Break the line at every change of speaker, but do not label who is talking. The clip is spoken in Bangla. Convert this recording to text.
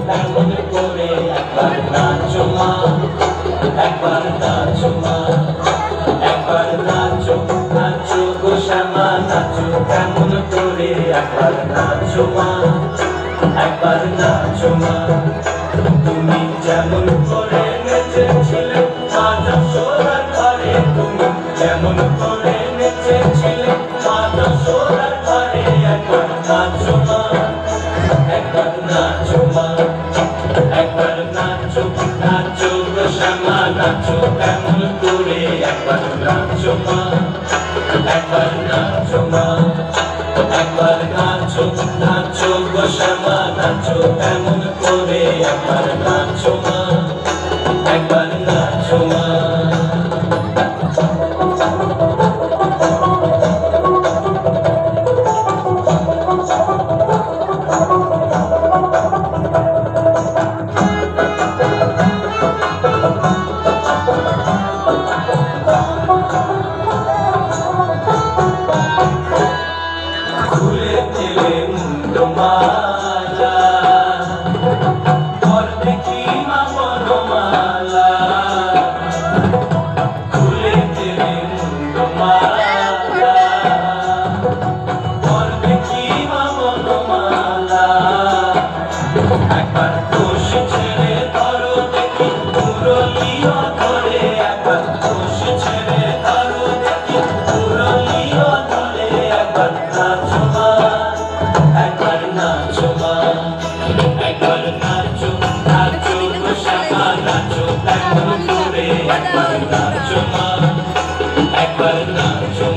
তেমন করে একবার নাচো মা, একবার নাচো মা, একবার নাচো নাচো গো শ্যামা নাচো তেমন করে একবার নাচো মা, একবার নাচো মা। তুমি যেমন করে নেচেছিলে মা যশোদার ঘরে, তুমি যেমন করে নেচেছিলে মা যশোদার ঘরে, একবার নাচো মা, একবার নাচো মা, একবার নাচো নাচো গো শ্যামা নাচো তেমন করে একবার নাচো মা, একবার নাচো মা, একবার নাচো নাচো গো শ্যামা নাচো তেমন করে একবার নাচো মা, একবার নাচো মা। খুলে দিলে মুন্ডমালা, তোর দেখি মা বনমালা, খুলে দিলে মুন্ডমালা, তোর দেখি মা বনমালা। একবার দোষ ছেড়ে ধরো দেখি মুরলিও ধরে, একবার দোষ ছেড়ে ধরো দেখি মুরলিও ধরে, একবার নাচো মা, একবার নাচো মা, একবার নাচো নাচো গো শ্যামা নাচো তেমন করে একবার নাচো মা, একবার নাচো